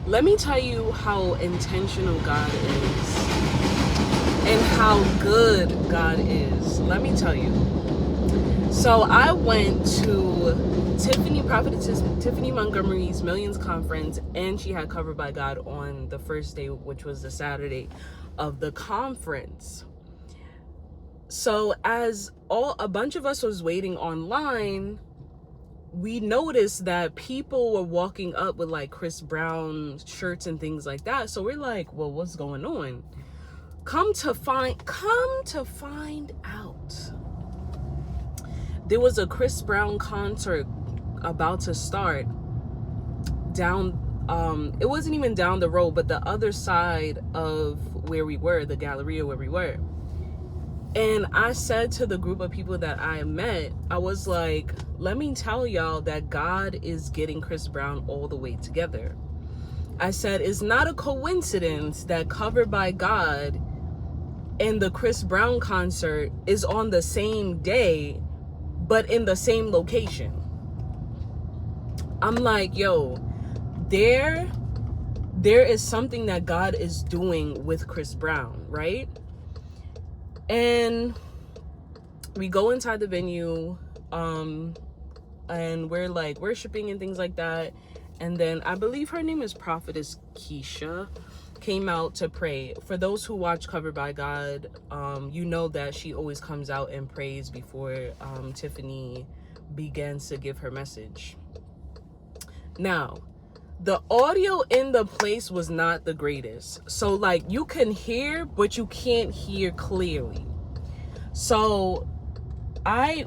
Let me tell you how intentional God is and how good God is. Let me tell you. So I went to Prophetess Tiffany Montgomery's Millions Conference, and she had Covered by God on the first day, which was the Saturday of the conference. So as a bunch of us was waiting online, we noticed that people were walking up with like Chris Brown shirts and things like that. So we're like, well, what's going on? Come to find out, there was a Chris Brown concert about to start down, it wasn't even down the road, but the other side of where we were, the Galleria where we were. And I said to the group of people that I met, I was like, let me tell y'all that God is getting Chris Brown all the way together. I said, it's not a coincidence that Covered by God and the Chris Brown concert is on the same day, but in the same location. I'm like, yo, there is something that God is doing with Chris Brown, right? And we go inside the venue, and we're like worshiping and things like that. And then I believe her name is Prophetess Keisha, came out to pray. For those who watch Covered by God, you know that she always comes out and prays before Tiffany begins to give her message. Now, the audio in the place was not the greatest. So like you can hear, but you can't hear clearly. So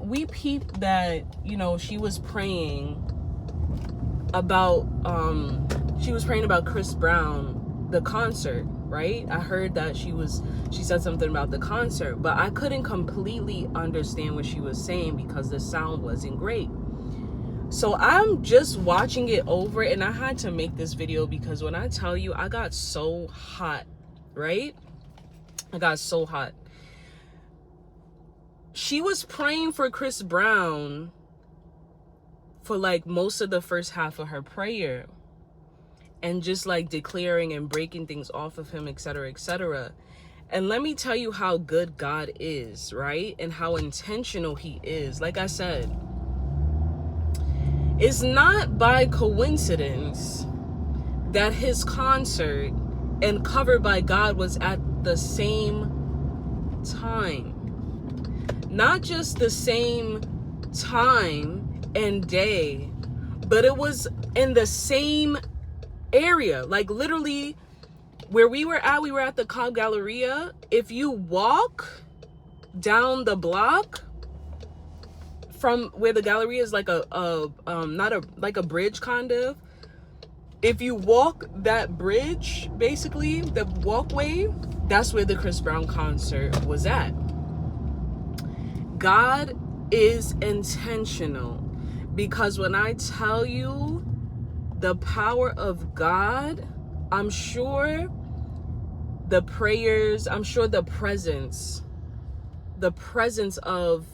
we peeped that, you know, she was praying about Chris Brown, the concert, right? I heard that she said something about the concert, but I couldn't completely understand what she was saying because the sound wasn't great. So I'm just watching it over, and I had to make this video because when I tell you, I got so hot, right? I got so hot. She was praying for Chris Brown for like most of the first half of her prayer, and just like declaring and breaking things off of him, etc., etc. And let me tell you how good God is, right? And how intentional he is. Like I said, it's not by coincidence that his concert and Covered by God was at the same time. Not just the same time and day, but it was in the same area. Like literally where we were at the Cobb Galleria. If you walk down the block from where the Galleria is, like like a bridge kind of. If you walk that bridge, basically the walkway, that's where the Chris Brown concert was at. God is intentional, because when I tell you the power of God, I'm sure the prayers, I'm sure the presence of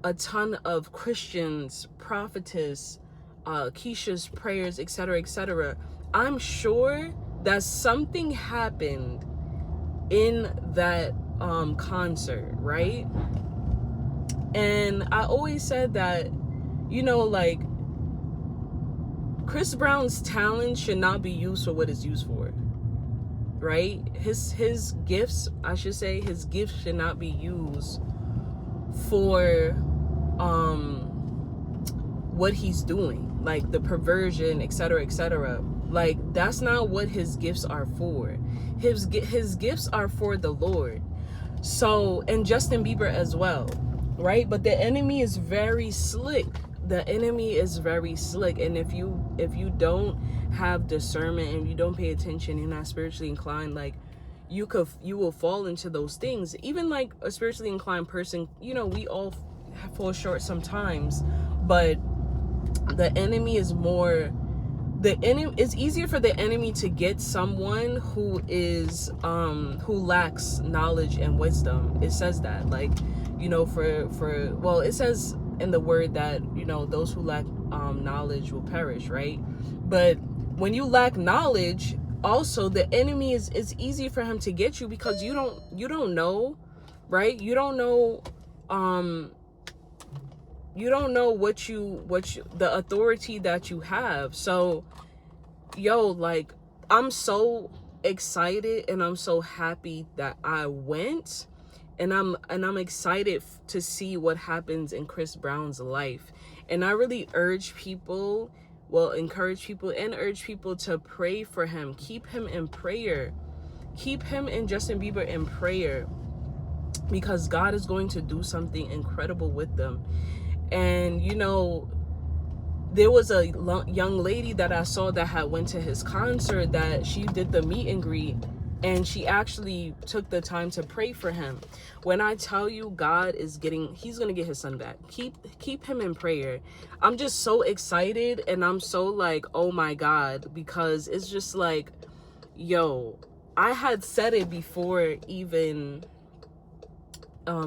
a ton of Christians, prophetess, Keisha's prayers, etc., etc. I'm sure that something happened in that concert, right? And I always said that, you know, like Chris Brown's talent should not be used for what it's used for, right? His gifts, I should say, his gifts should not be used for what he's doing, like the perversion, etc., etc. Like that's not what his gifts are for. His gifts are for the Lord. So, and Justin Bieber as well, right? But the enemy is very slick. The enemy is very slick, and if you don't have discernment and you don't pay attention, you're not spiritually inclined, like you will fall into those things. Even like a spiritually inclined person, you know, we all fall short sometimes, but the enemy is more, it's easier for the enemy to get someone who is who lacks knowledge and wisdom. It says that, like, you know, well, it says in the word that, you know, those who lack knowledge will perish, right? But when you lack knowledge, also the enemy is easy for him to get you, because you don't know, right? You don't know what you the authority that you have. So yo, like, I'm so excited and I'm so happy that I went, and I'm excited to see what happens in Chris Brown's life. And I really encourage people and urge people to pray for him. Keep him in prayer. Keep him and Justin Bieber in prayer, because God is going to do something incredible with them. And you know, there was a young lady that I saw that had went to his concert, that she did the meet and greet, and she actually took the time to pray for him. When I tell you, God is he's gonna get his son back. Keep him in prayer. I'm just so excited, and I'm so like, oh my God, because it's just like, yo, I had said it before even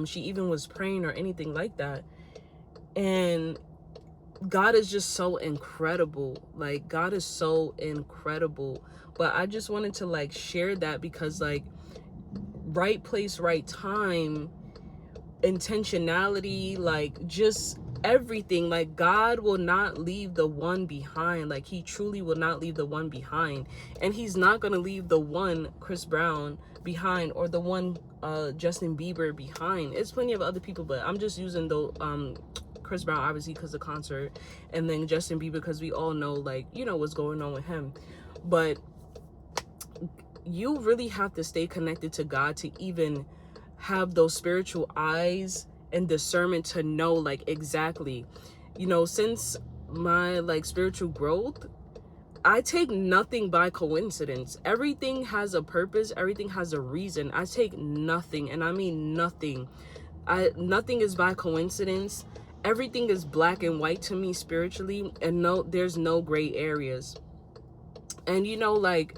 she even was praying or anything like that. And God is just so incredible. Like, God is so incredible. But I just wanted to like share that, because like, right place, right time, intentionality, like just everything. Like, God will not leave the one behind. Like, he truly will not leave the one behind. And he's not going to leave the one Chris Brown behind, or the one Justin Bieber behind. It's plenty of other people, but I'm just using the Chris Brown obviously because of the concert, and then Justin Bieber because we all know, like, you know, what's going on with him. But you really have to stay connected to God to even have those spiritual eyes and discernment to know, like, exactly, you know, since my like spiritual growth, I take nothing by coincidence. Everything has a purpose. Everything has a reason. I take nothing, and I mean nothing. Nothing is by coincidence. Everything is black and white to me spiritually, and there's no gray areas. And you know, like,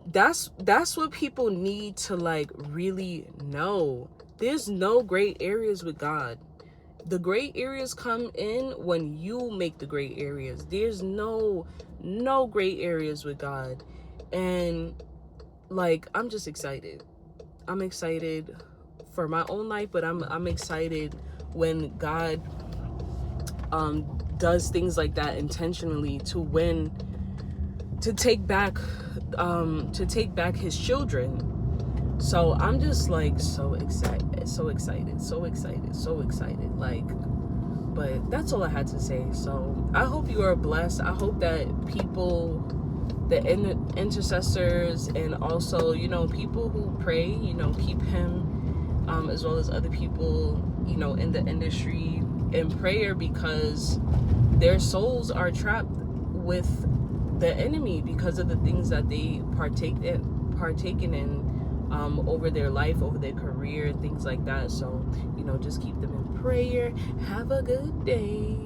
that's what people need to like really know. There's no gray areas with God. The gray areas come in when you make the gray areas. There's no gray areas with God. And like, I'm just excited. I'm excited for my own life, but I'm excited when God does things like that intentionally to take back his children. So I'm just like so excited. Like, but that's all I had to say. So I hope you are blessed. I hope that people, the intercessors, and also, you know, people who pray, you know, keep him as well as other people, you know, in the industry in prayer, because their souls are trapped with the enemy because of the things that they partaken in over their life, over their career, things like that. So, you know, just keep them in prayer. Have a good day.